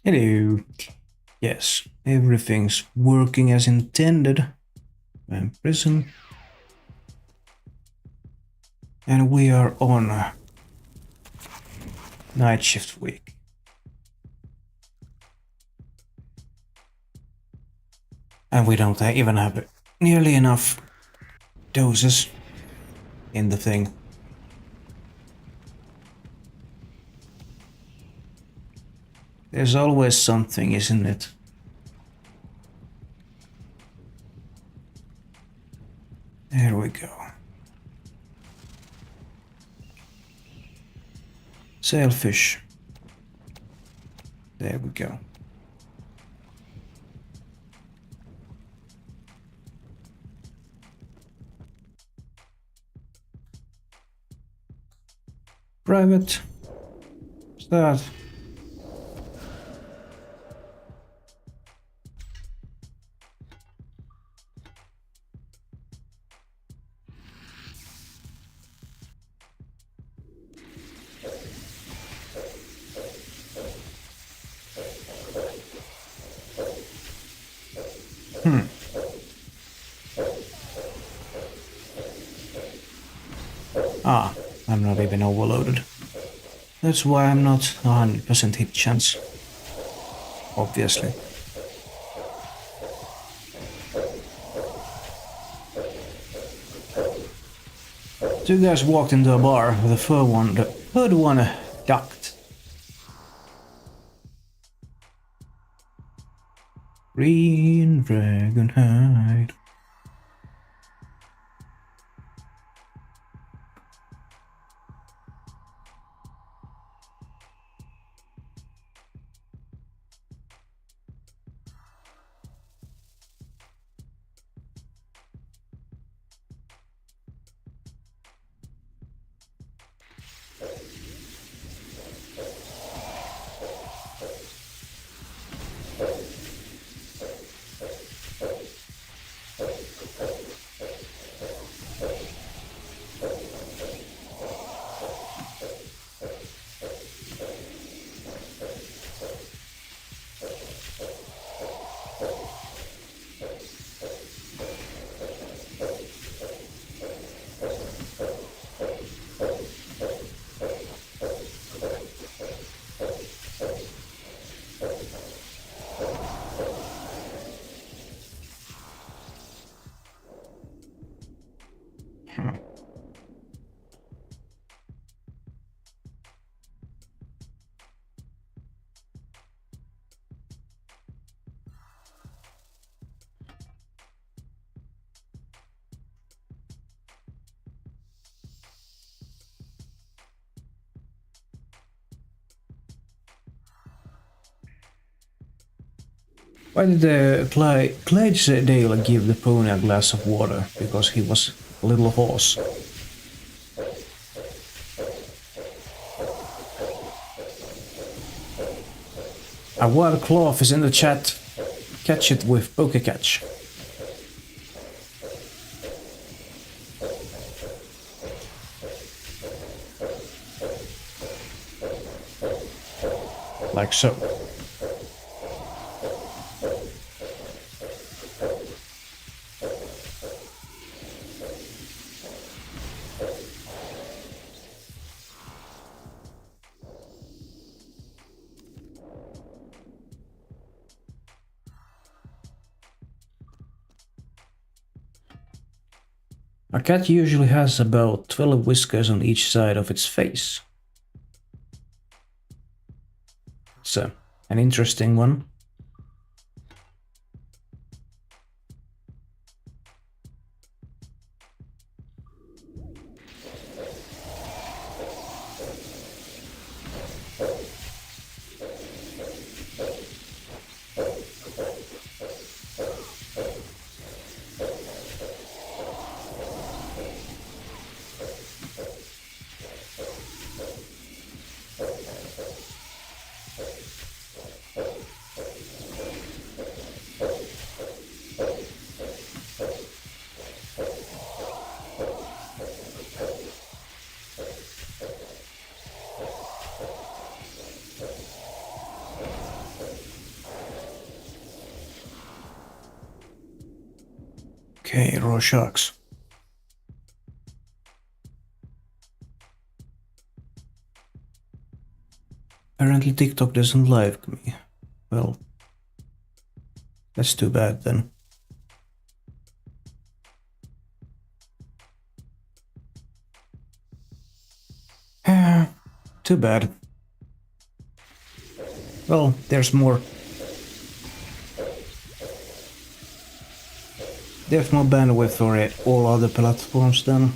Hello. Yes, everything's working as intended. I'm prison. And we are on night shift week. And we don't even have nearly enough doses in the thing. There's always something, isn't it? There we go. Sailfish. There we go. Private. Start. I'm not even overloaded. That's why I'm not 100% hit chance. Obviously. Two guys walked into a bar with the third one ducked. Green dragon hide. Why did Clydesdale give the pony a glass of water? Because he was a little hoarse. A wild cloth is in the chat. Catch it with poke catch. Like so. A cat usually has about 12 whiskers on each side of its face. It's an interesting one. Okay, raw sharks. Apparently TikTok doesn't like me. Well, that's too bad then. Too bad. Well, there's more. There's more bandwidth for it, all other platforms then.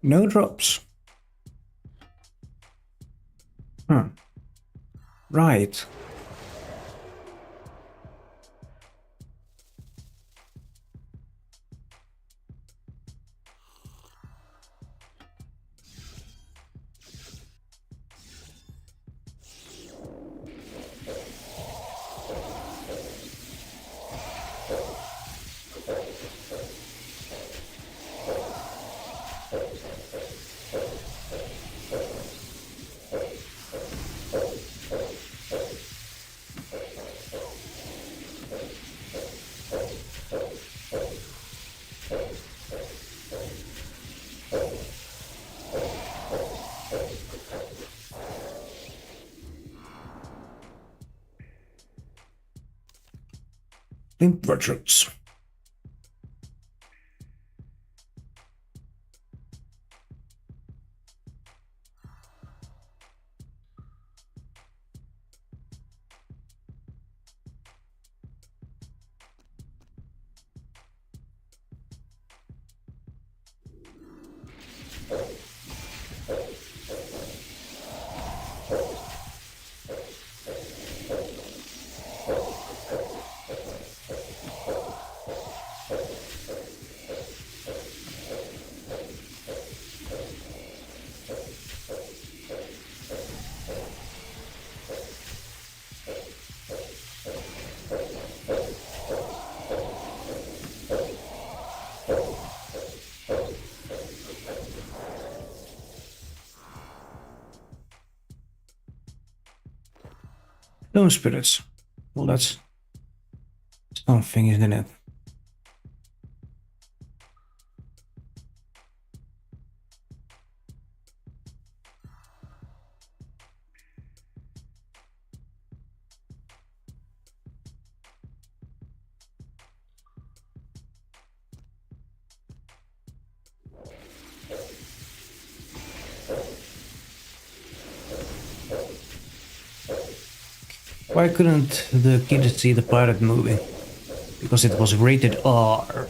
No drops. Huh. Right. Limp virtues. Lone spirits. Well, that's something, isn't it? Why couldn't the kid see the pirate movie? Because it was rated R.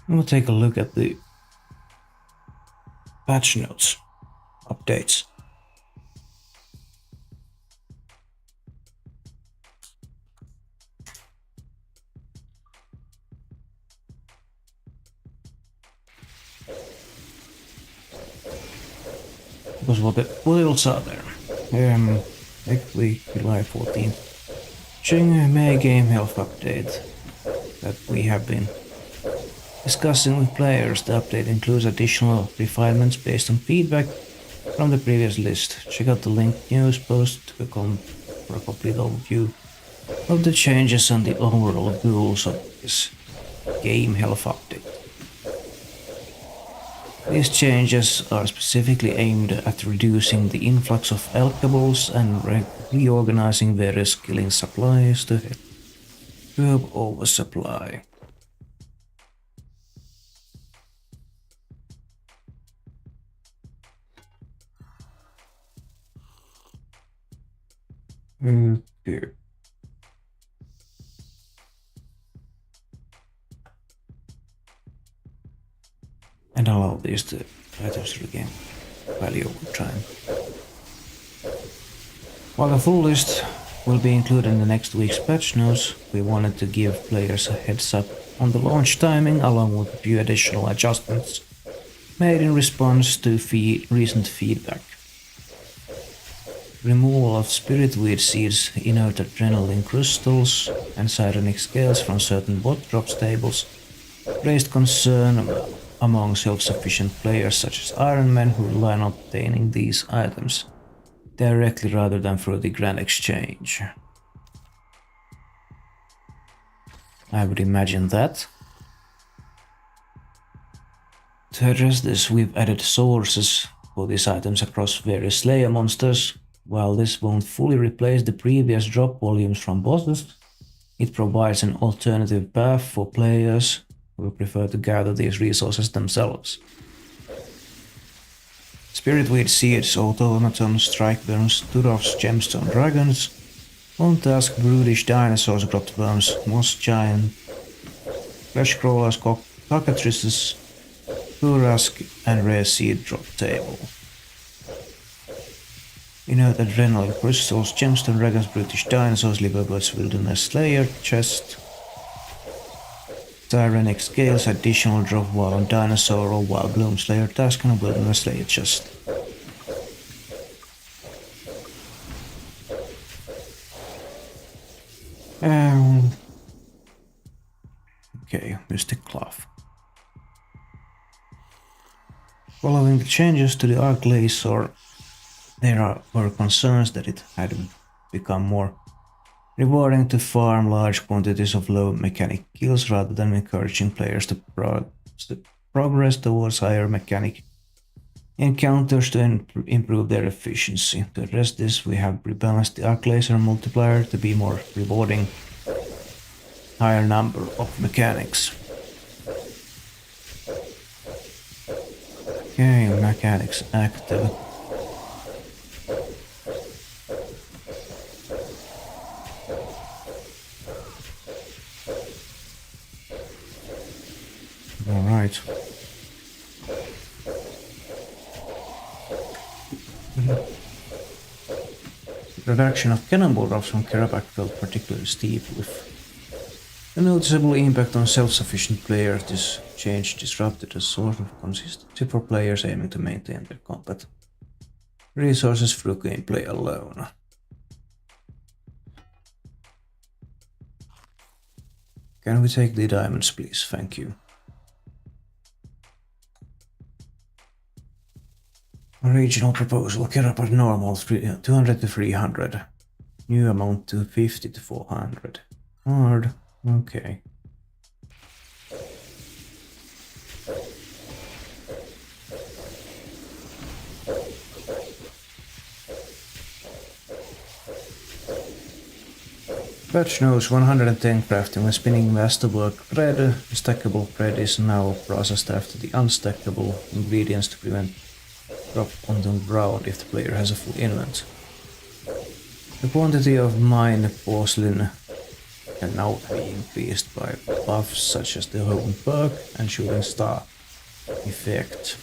I'm gonna take a look at the patch notes, updates. Because what else are there? Next week, July 14th. Ching May game health update that we have been discussing with players. The update includes additional refinements based on feedback from the previous list. Check out the linked news post to become for a complete overview of the changes and the overall goals of this game health update. These changes are specifically aimed at reducing the influx of alkables and reorganizing various killing supplies to help curb oversupply. Okay. And allow these items to regain value over time. While the full list will be included in the next week's patch notes, we wanted to give players a heads up on the launch timing along with a few additional adjustments made in response to recent feedback. Removal of spiritweed seeds, inert adrenaline crystals, and psionic scales from certain bot drop tables raised concern among self-sufficient players such as Iron Man who rely on obtaining these items directly rather than through the Grand Exchange. I would imagine that. To address this, we've added sources for these items across various Slayer monsters. While this won't fully replace the previous drop volumes from bosses, it provides an alternative path for players who prefer to gather these resources themselves. Spiritweed Seeds, Automaton, Strikeburns, Turov's Gemstone Dragons, Montask, Brutish Dinosaurs, Grotworms, Moss Giant, Flesh Crawlers, Cockatrices, Turask, and Rare Seed Drop Table. Inert Adrenaline Crystals, Gemstone Dragons, Brutish Dinosaurs, Liverbirds, Wilderness Slayer Chest, Tyrannic Scales, additional drop while on Dinosaur or Wild Bloom Slayer Task, and Wilderness Slayer Chest. Okay, Mystic Cloth. Following the changes to the Arc Laser, there were concerns that it had become more rewarding to farm large quantities of low mechanic kills rather than encouraging players to progress towards higher mechanic encounters to improve their efficiency. To address this, we have rebalanced the Arc Laser multiplier to be more rewarding higher number of mechanics. Okay, mechanics active. Alright. The reduction of cannonball drops from Kerapak felt particularly steep, with a noticeable impact on self-sufficient players. This change disrupted a source of consistency for players aiming to maintain their combat resources through gameplay alone. Can we take the diamonds, please? Thank you. Original proposal, Kerapak normal 200 to 300. New amount 250 to 400. Hard. Okay. Patch notes 110 crafting. When spinning masterwork bread, the stackable bread is now processed after the unstackable ingredients to prevent drop on the ground if the player has a full invent. The quantity of mined porcelain can now be increased by buffs such as the home perk and shooting star effect.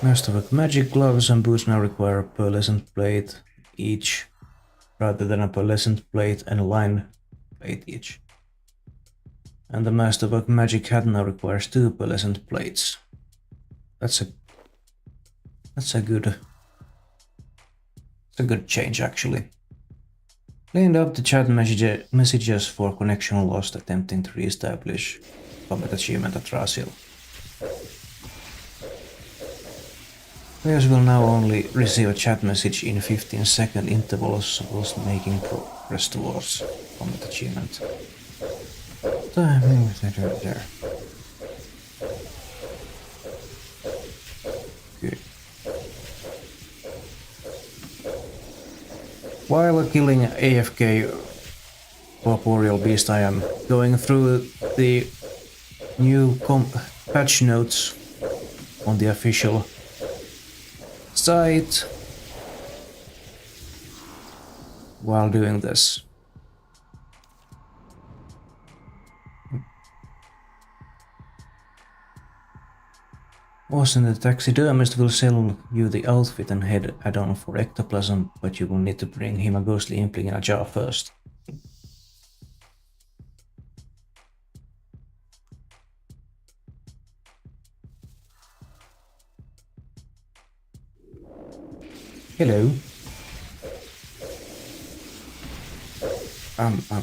Masterwork magic gloves and boots now require a pearlescent plate each, rather than a pearlescent plate and a line plate each. And the Masterwork magic hat now requires 2 pearlescent plates. That's a good change actually. Cleaned up the chat messages for connection lost attempting to re-establish combat achievement at Rasil. Players will now only receive a chat message in 15-second intervals whilst making progress towards combat achievement. There. Good. While killing AFK corporeal beast, I am going through the new patch notes on the official site while doing this. Austin, the taxidermist will sell you the outfit and head add-on for ectoplasm, but you will need to bring him a ghostly impling in a jar first. Hello.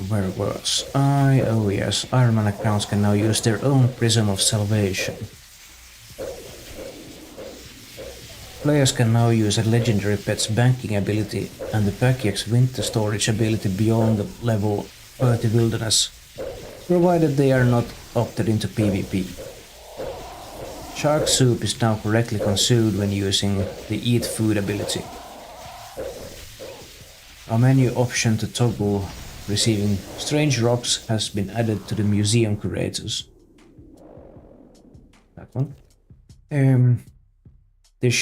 Where was I? Oh yes, Iron Man accounts can now use their own Prism of Salvation. Players can now use a legendary pet's banking ability and the Packyx winter storage ability beyond the level 30 wilderness, provided they are not opted into PvP. Shark soup is now correctly consumed when using the eat food ability. A menu option to toggle receiving strange rocks has been added to the museum curators. That one. This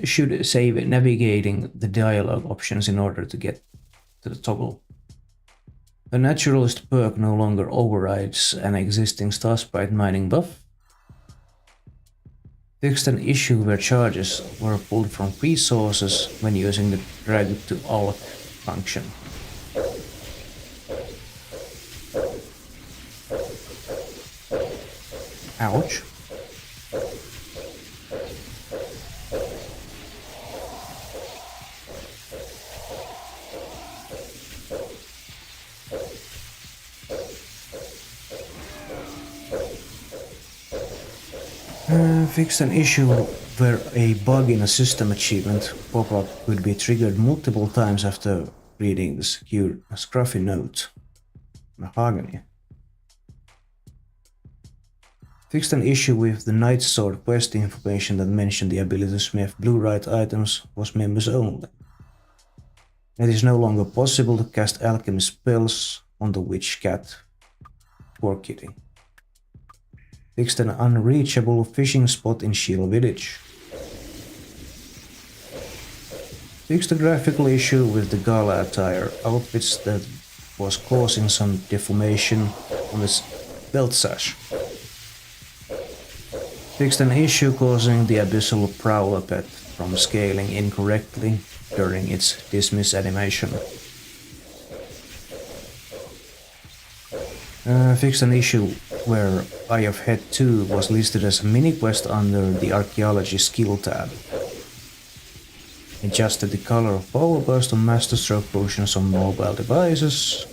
should save navigating the dialogue options in order to get to the toggle. The naturalist perk no longer overrides an existing Starsprite mining buff. Fixed an issue where charges were pulled from resources when using the drag to all function. Ouch. Fixed an issue where a bug in a system achievement pop-up could be triggered multiple times after reading the secure scruffy note. Mahogany. Fixed an issue with the Night Sword quest information that mentioned the ability to smith blue-right items was members only. It is no longer possible to cast alchemy spells on the Witch Cat for Kitty. Fixed an unreachable fishing spot in Shield Village. Fixed a graphical issue with the gala attire outfits that was causing some deformation on the belt sash. Fixed an issue causing the abyssal prowler pet from scaling incorrectly during its dismiss animation. Fixed an issue where Eye of Head 2 was listed as a mini-quest under the Archaeology skill tab. Adjusted the color of Power Burst on Master Stroke potions on mobile devices.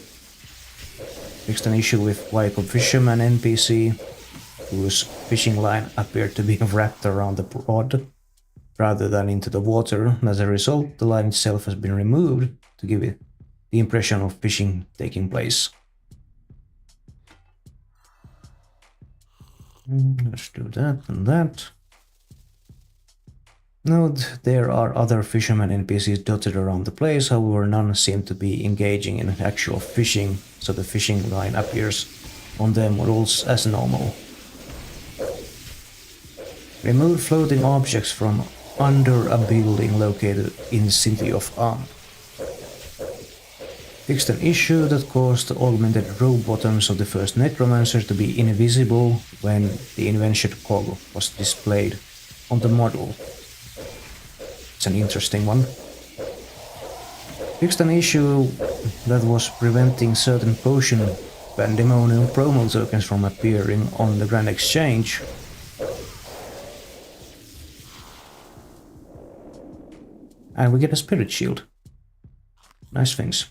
Fixed an issue with Waiko Fisherman NPC, whose fishing line appeared to be wrapped around the rod rather than into the water. As a result, the line itself has been removed to give it the impression of fishing taking place. Let's do that and that. Note there are other fisherman NPCs dotted around the place, however none seem to be engaging in actual fishing, so the fishing line appears on their models as normal. Remove floating objects from under a building located in the city of Am. Fixed an issue that caused the augmented row bottoms of the first necromancer to be invisible when the invention cog was displayed on the model. It's an interesting one. Fixed an issue that was preventing certain potion pandemonium promo tokens from appearing on the Grand Exchange. And we get a spirit shield. Nice things.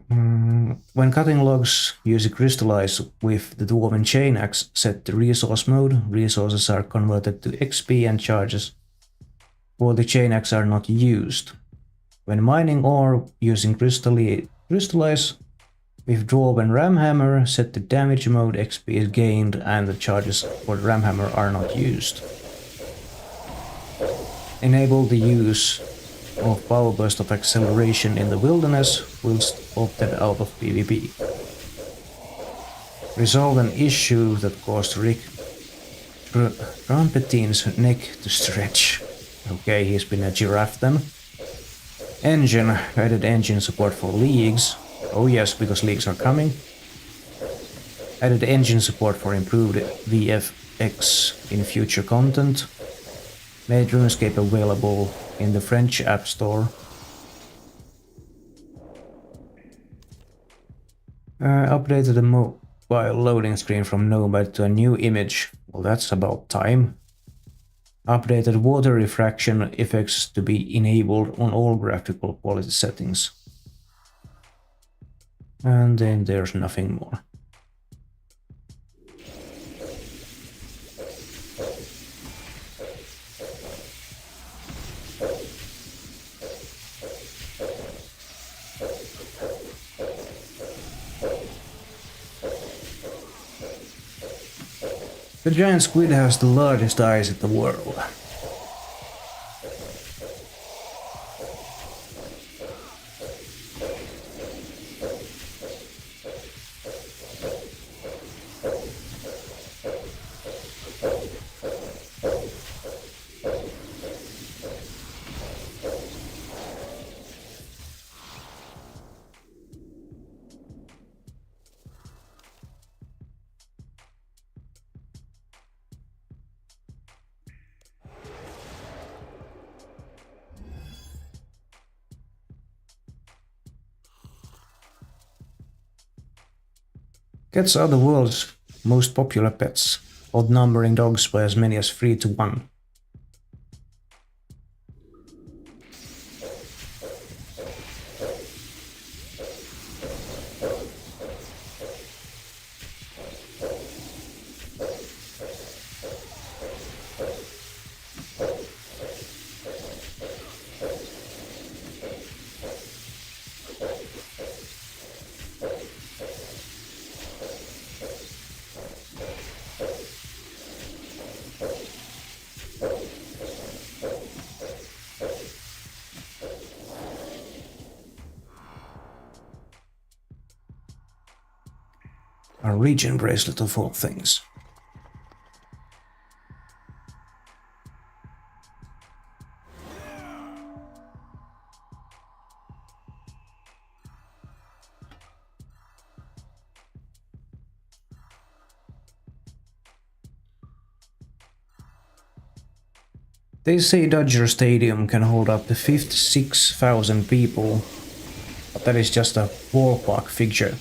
When cutting logs, use a crystallize with the dwarven chain axe set to resource mode. Resources are converted to XP and charges for the chain axe are not used. When mining ore, using crystallize with dwarven ramhammer set to damage mode, XP is gained and the charges for the ramhammer are not used. Enable the use of Power Burst of Acceleration in the Wilderness whilst opted out of PvP. Resolve an issue that caused Rick Trumpetine's neck to stretch. Okay, he's been a giraffe then. Engine, added engine support for leagues. Oh yes, because leagues are coming. Added engine support for improved VFX in future content. Made RuneScape available in the French App Store. Updated the mobile loading screen from Nomad to a new image. Well, that's about time. Updated water refraction effects to be enabled on all graphical quality settings. And then there's nothing more. The giant squid has the largest eyes in the world. Cats are the world's most popular pets, outnumbering dogs by as many as 3 to 1. A regen bracelet of all things. They say Dodger Stadium can hold up to 56,000 people, but that is just a ballpark figure.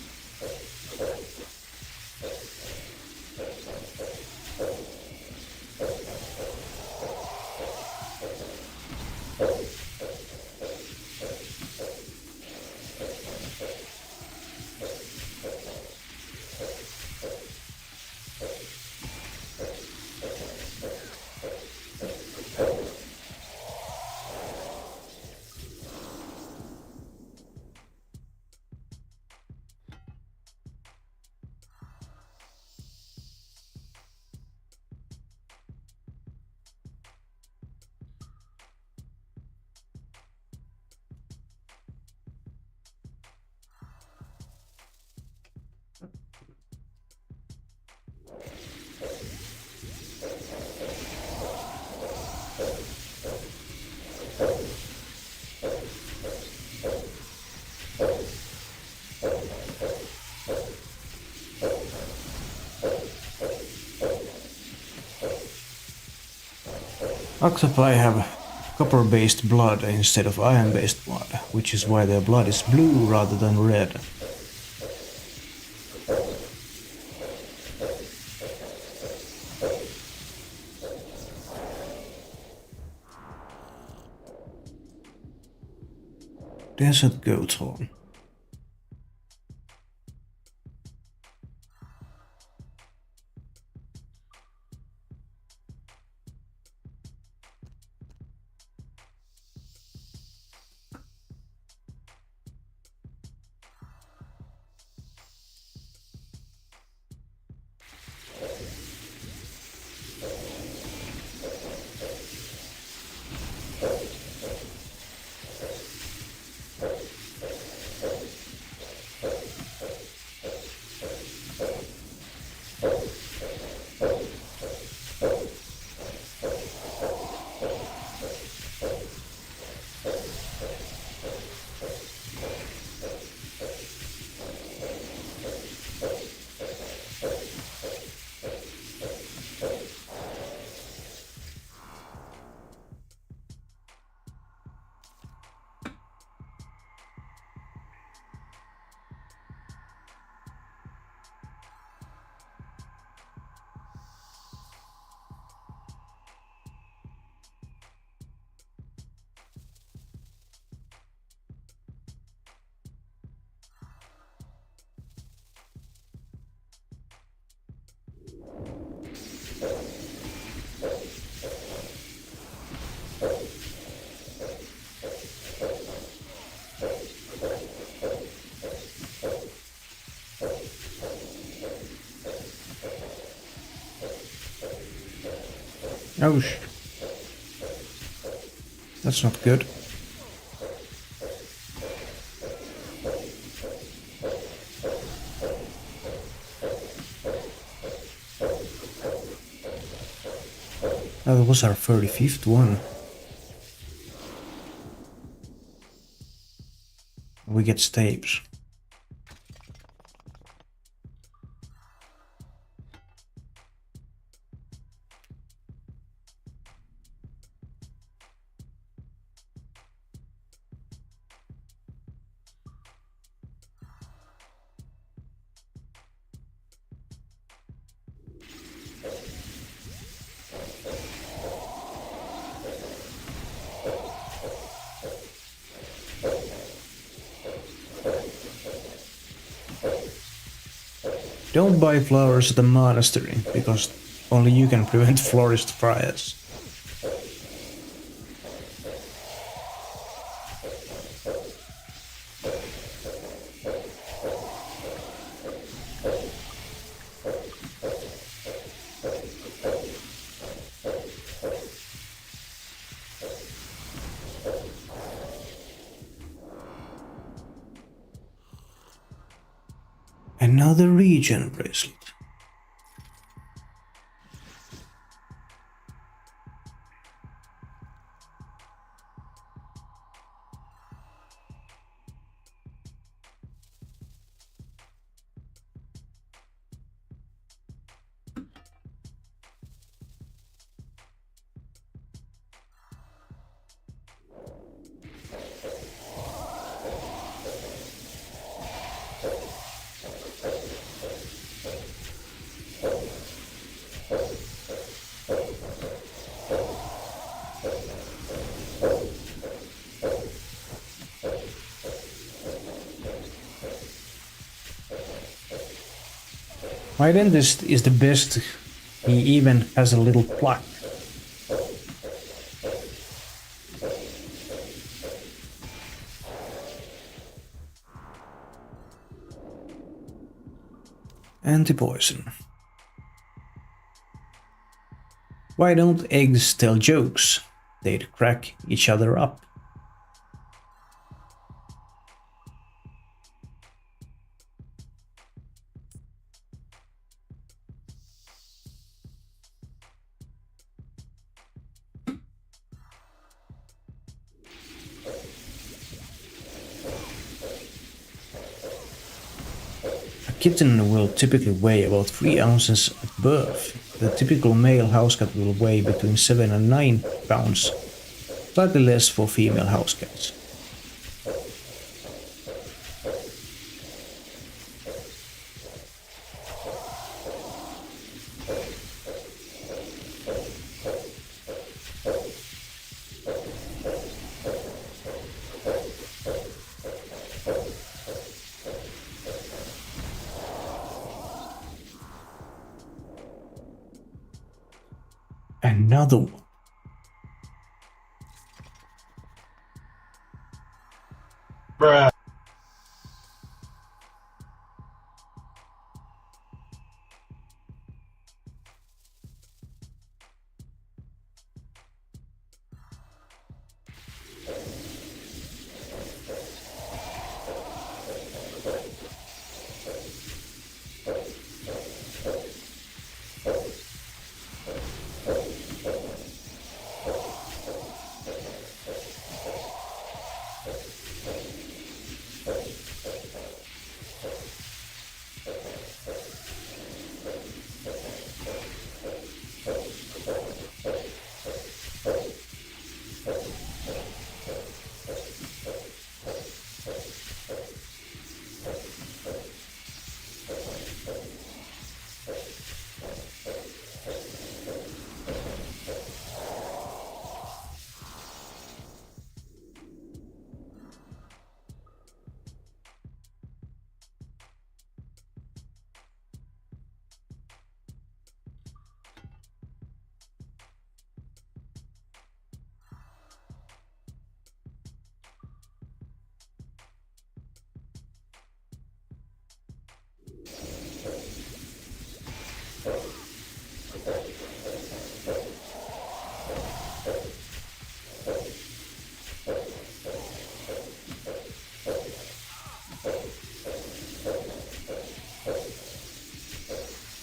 Octopi have copper-based blood instead of iron-based blood, which is why their blood is blue rather than red. Desert goat horn. Oh, that's not good. Oh, that was our 35th one. We get stapes. Don't buy flowers at the monastery, because only you can prevent florist fires. Another regen bracelet. My dentist is the best. He even has a little plaque. Anti-poison. Why don't eggs tell jokes? They'd crack each other up. A kitten will typically weigh about 3 ounces at birth. The typical male house cat will weigh between 7 and 9 pounds, slightly less for female house cats. Another one. Bruh.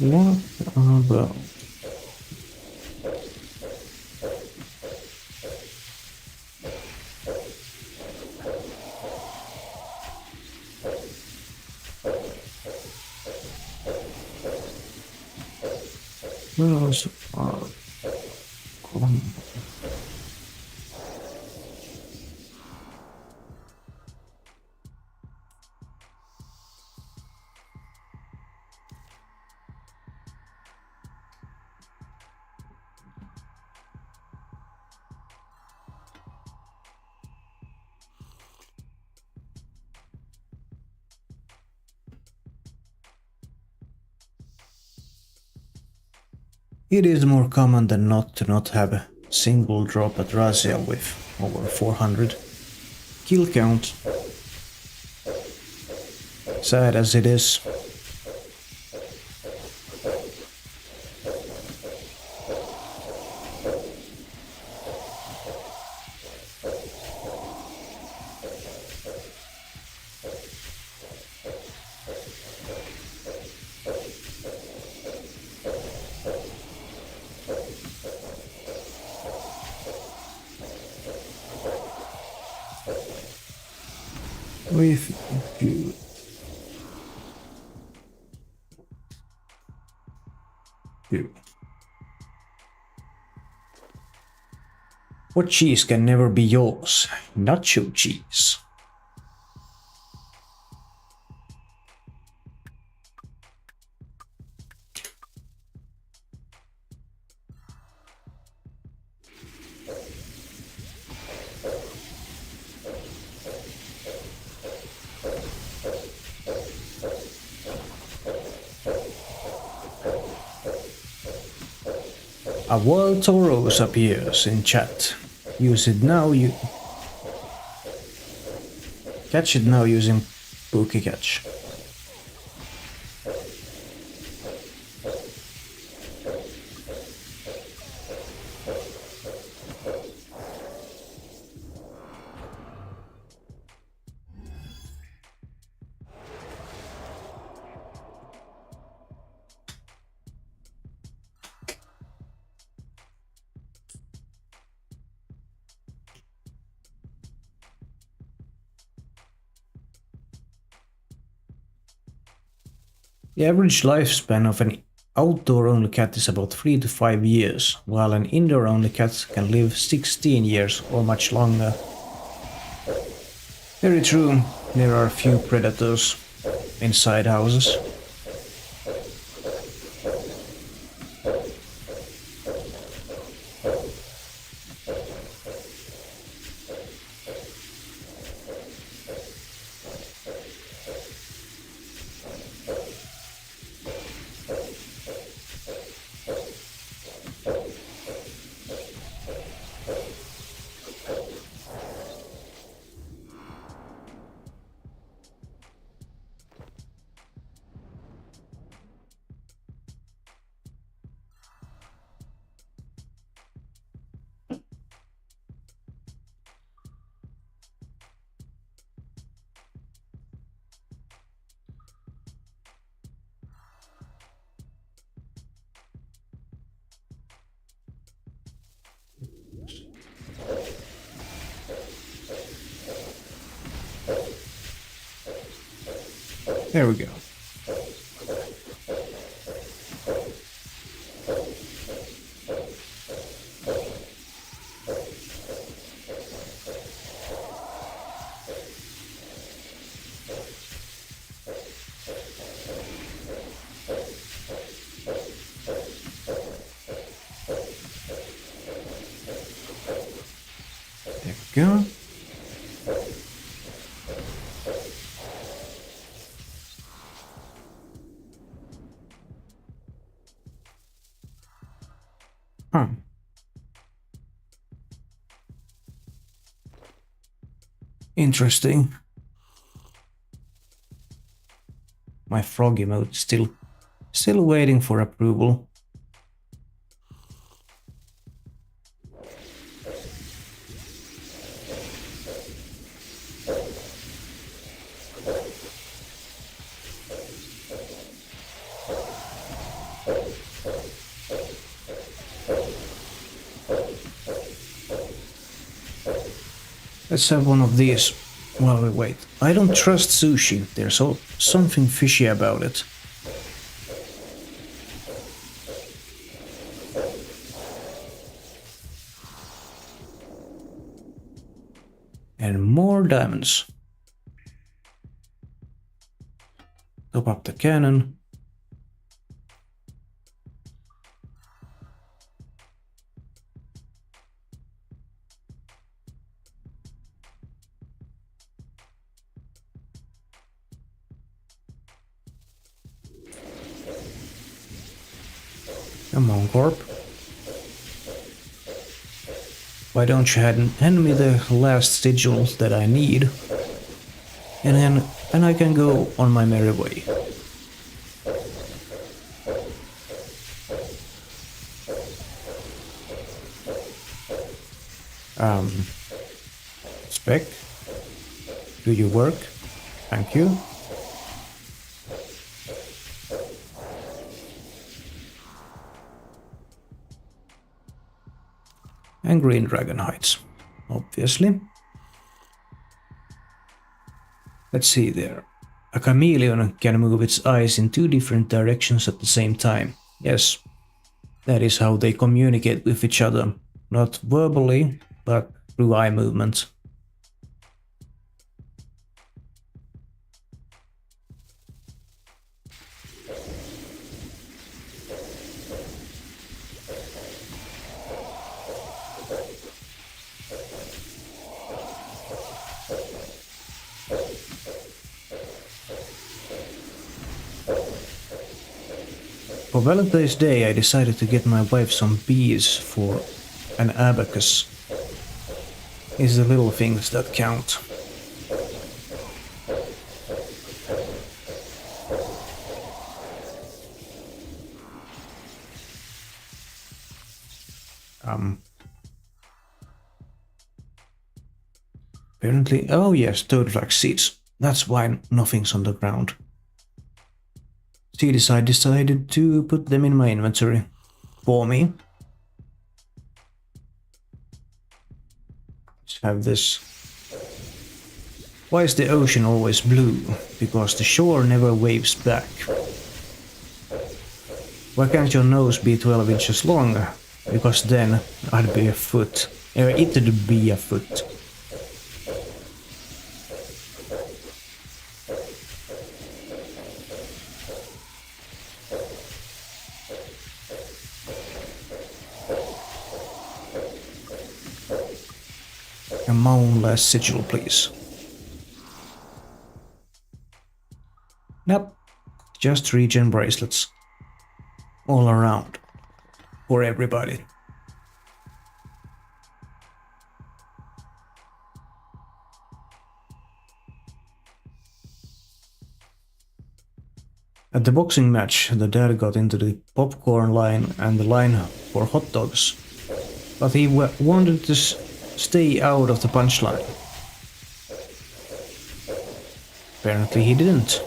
What about... Those are common. It is more common than not to not have a single drop at Razia with over 400 kill count. Sad as it is. With you. What cheese can never be yours? Nacho cheese. A wild Tauros appears in chat. Use it now, you... Catch it now using Pookie Catch. The average lifespan of an outdoor-only cat is about 3 to 5 years, while an indoor-only cat can live 16 years or much longer. Very true, there are few predators inside houses. There we go. There we go. Huh. Interesting. My frog emote still waiting for approval. Let's have one of these while we wait. I don't trust sushi. There's something fishy about it. And more diamonds. Top up the cannon. Come on, Corp. Why don't you hand me the last sigil that I need? And I can go on my merry way. Spec, do you work? Thank you. And green dragon hides, obviously. Let's see there. A chameleon can move its eyes in 2 different directions at the same time. Yes, that is how they communicate with each other. Not verbally, but through eye movement. For Valentine's Day I decided to get my wife some bees for an abacus. It's the little things that count. Apparently, oh yes, toad flax seeds. That's why nothing's on the ground. Seeds, I decided to put them in my inventory. For me. Let's have this. Why is the ocean always blue? Because the shore never waves back. Why can't your nose be 12 inches long? Because then I'd be a foot. It'd be a foot. A mountless sigil, please. Nope, just regen bracelets. All around. For everybody. At the boxing match, the dad got into the popcorn line and the line for hot dogs. But he wanted to stay out of the punchline. Apparently he didn't.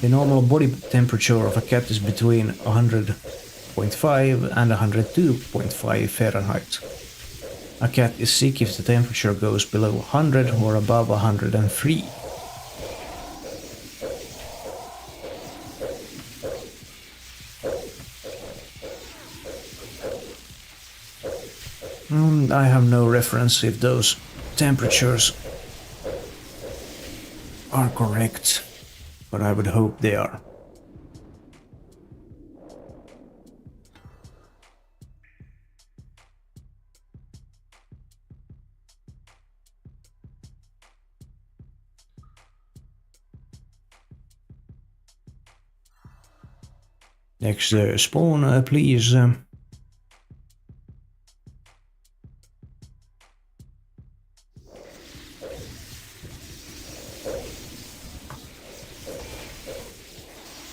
The normal body temperature of a cat is between 100.5 and 102.5 Fahrenheit. A cat is sick if the temperature goes below 100 or above 103. I have no reference if those temperatures are correct, but I would hope they are. Next spawn, please.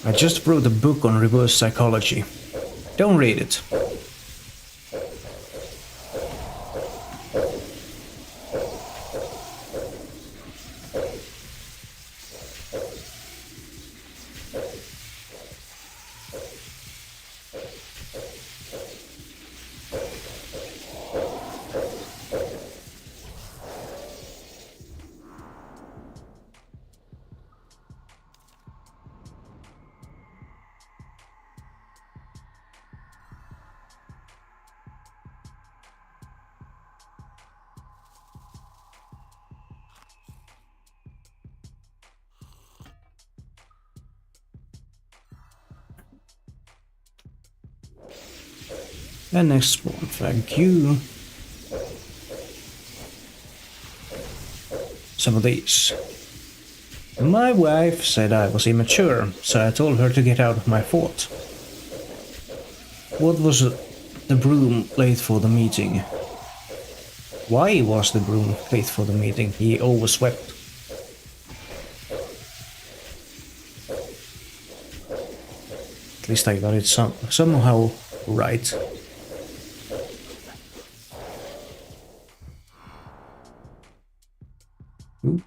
I just wrote a book on reverse psychology. Don't read it. And next one, thank you. Some of these. My wife said I was immature, so I told her to get out of my fort. What was the broom late for the meeting? Why was the broom late for the meeting? He overswept. At least I got it somehow right. Ooh.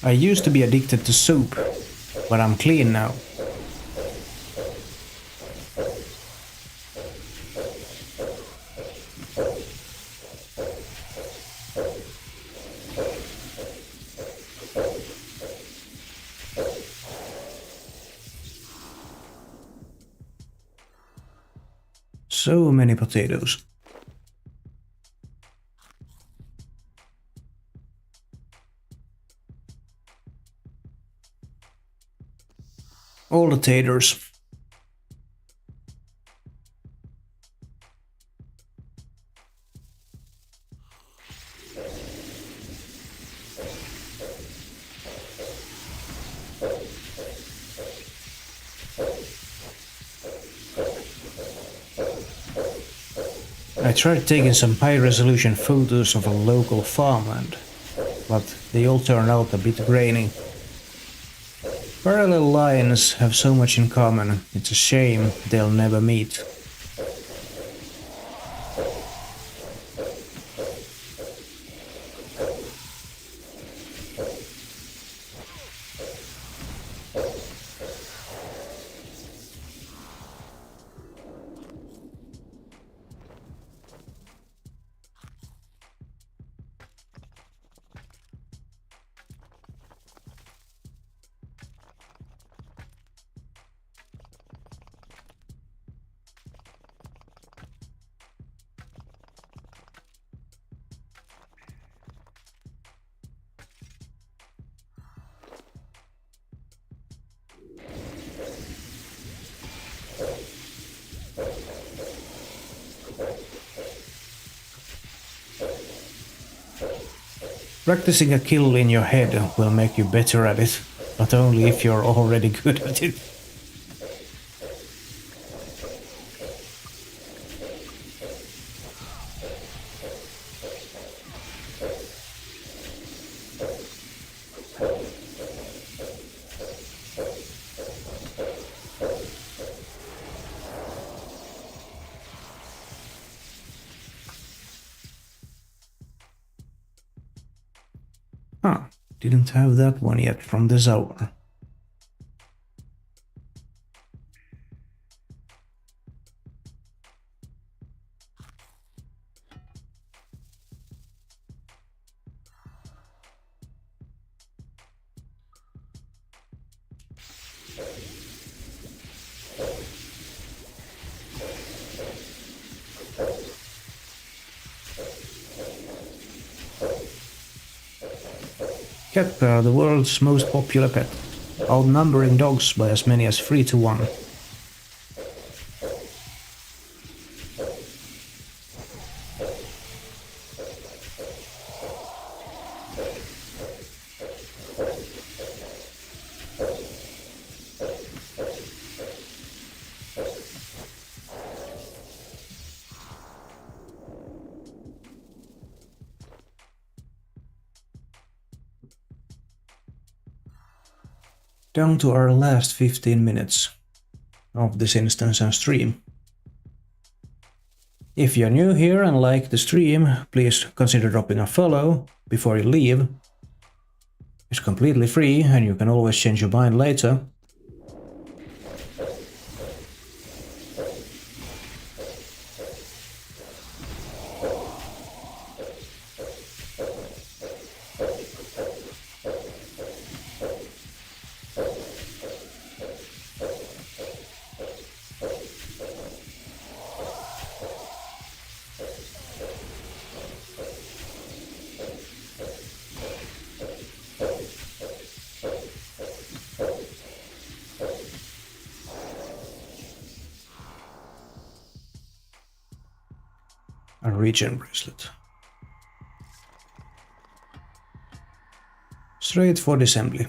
I used to be addicted to soup, but I'm clean now. So many potatoes. All the taters. I tried taking some high-resolution photos of a local farmland, but they all turned out a bit grainy. Parallel lines have so much in common, it's a shame they'll never meet. Practicing a kill in your head will make you better at it, but only if you're already good at it. Huh, didn't have that one yet from this hour. Cat are the world's most popular pet, outnumbering dogs by as many as 3 to 1. Down to our last 15 minutes of this instance and stream. If you're new here and like the stream, please consider dropping a follow before you leave. It's completely free and you can always change your mind later. regen bracelet. Straight for the assembly.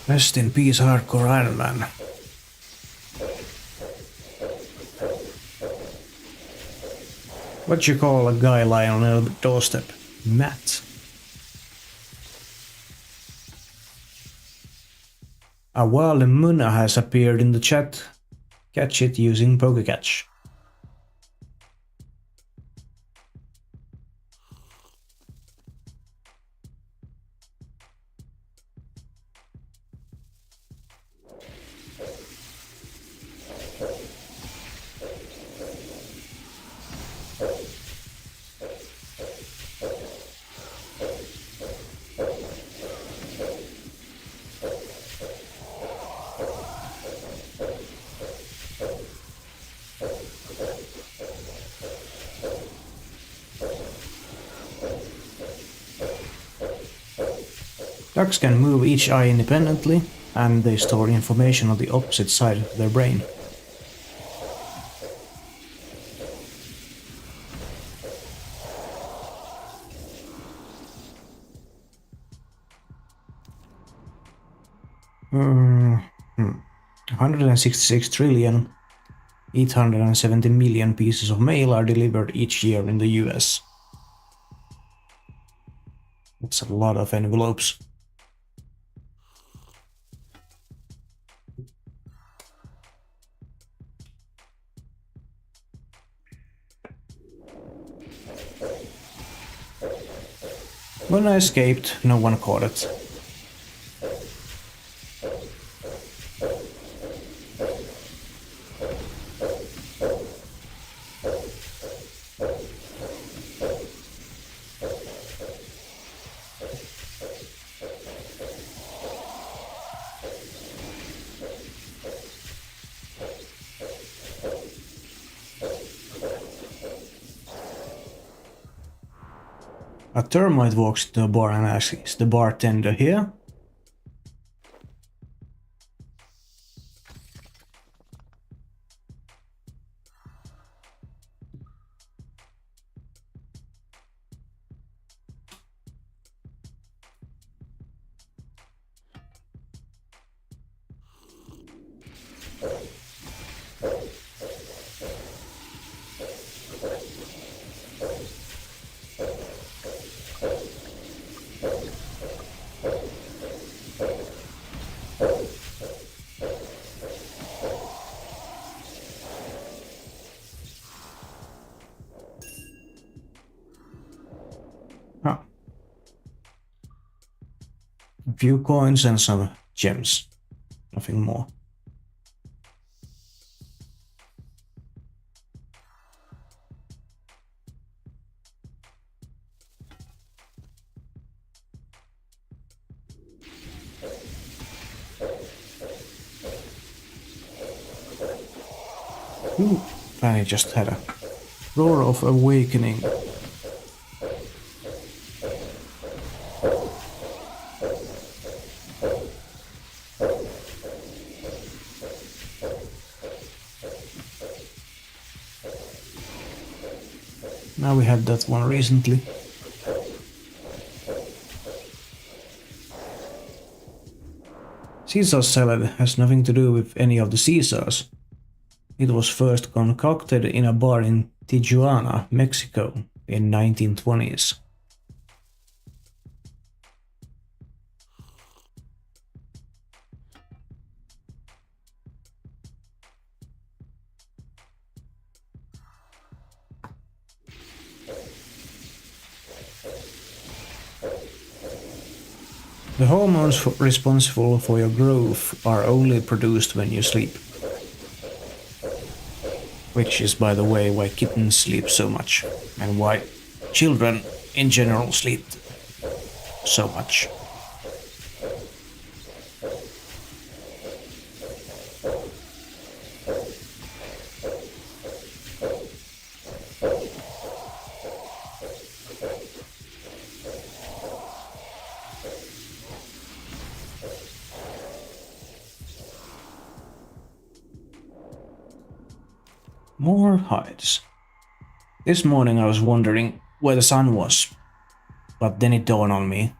Rest in peace, hardcore Iron Man. What you call a guy lying on a doorstep? Matt. A wild Munna has appeared in the chat. Catch it using PokeCatch. Ducks can move each eye independently, and they store information on the opposite side of their brain. Hmm. 166 trillion 870 million pieces of mail are delivered each year in the US. That's a lot of envelopes. When I escaped, no one caught it. A termite walks to the bar and asks, "Is the bartender here?" Huh. A few coins and some gems. Nothing more. Ooh, Fanny just had a roar of awakening. Now we had that one recently. Caesar salad has nothing to do with any of the Caesars. It was first concocted in a bar in Tijuana, Mexico in 1920s. The hormones responsible for your growth are only produced when you sleep. Which is, by the way, why kittens sleep so much, and why children in general sleep so much. More hides. This morning I was wondering where the sun was, but then it dawned on me.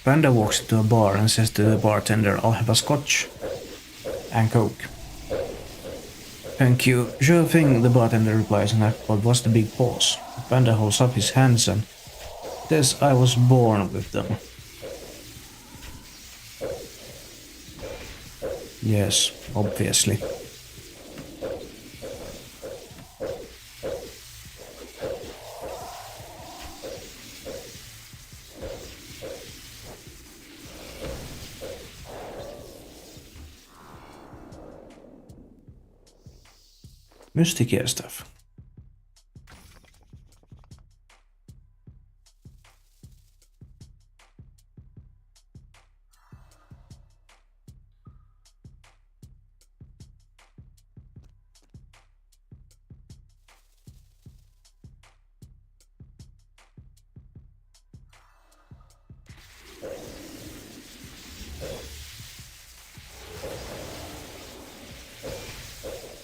Panda walks into a bar and says to the bartender, "I'll have a scotch and coke." "Thank you, sure thing," the bartender replies, and asks, "But what's the big pause?" Panda holds up his hands and says, "I was born with them." Yes, obviously. Mystic stuff.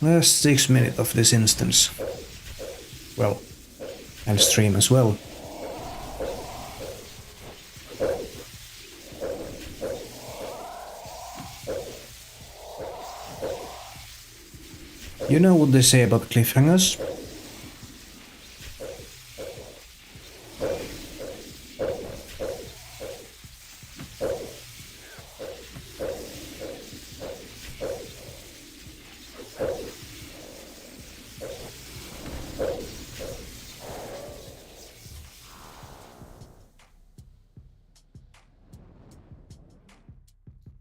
Last 6 minutes of this instance. Well, and stream as well. You know what they say about cliffhangers?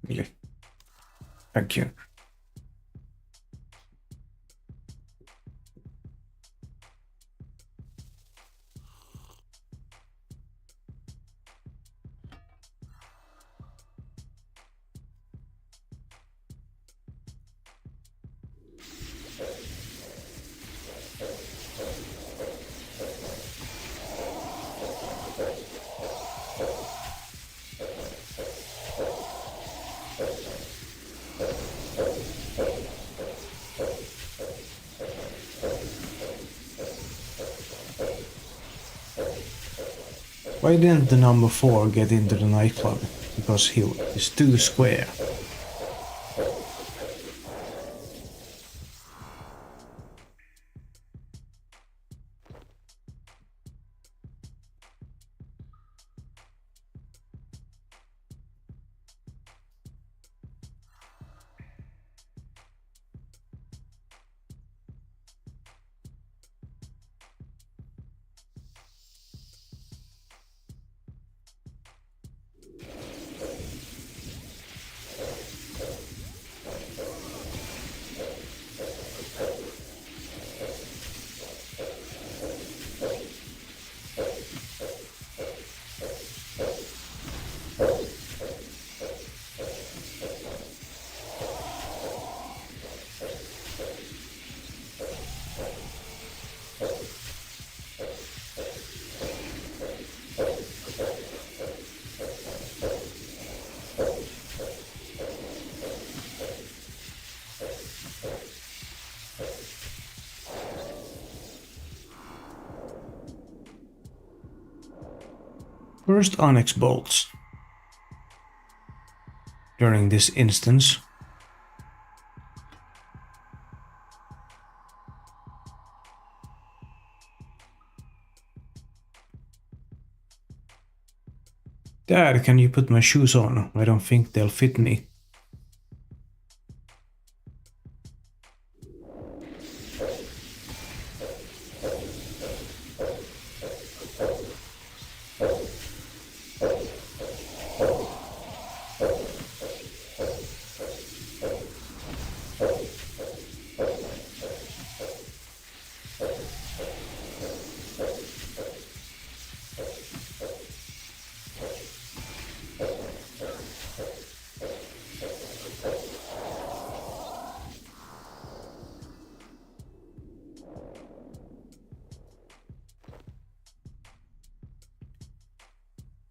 Really? Thank you. Why didn't the number 4 get into the nightclub? Because he is too square. First onyx bolts. During this instance. Dad, can you put my shoes on? I don't think they'll fit me.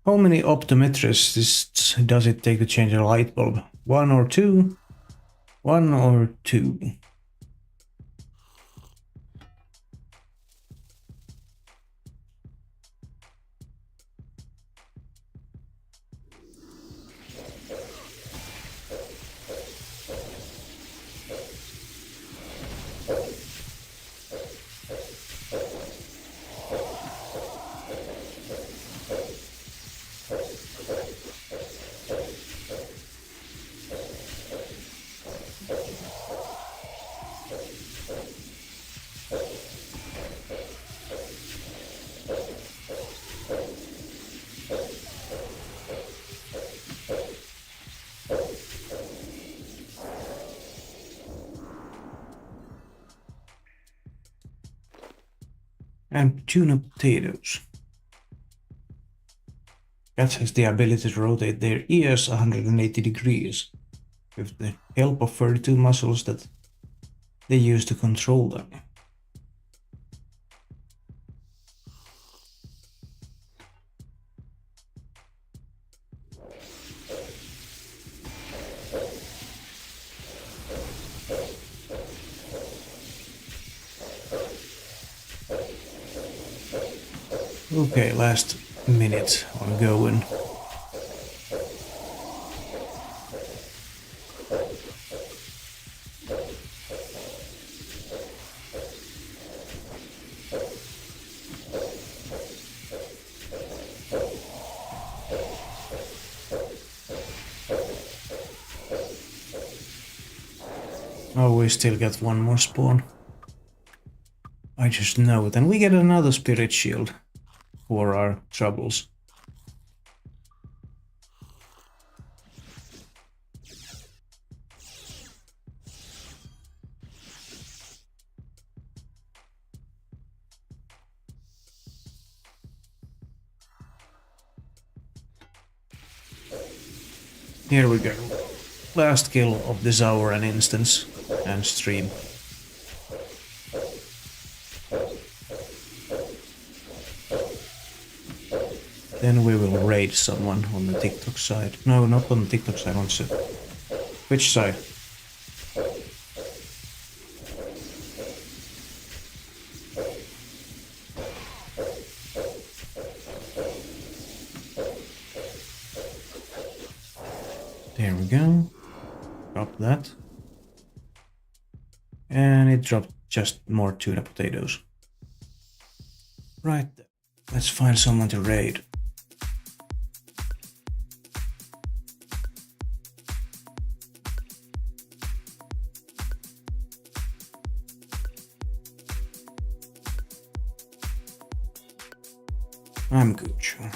How many optometrists does it take to change a light bulb? 1 or 2? 1 or 2? And tuna potatoes. Cats has the ability to rotate their ears 180 degrees with the help of 32 muscles that they use to control them. Okay, last minute on going. Oh, we still get one more spawn. I just know it. And we get another spirit shield for our troubles. Here we go. Last kill of this hour and instance and stream. Then we will raid someone on the TikTok side. No, not on the TikTok side, on which side? There we go. Drop that. And it dropped just more tuna potatoes. Right, let's find someone to raid. I'm good, sure.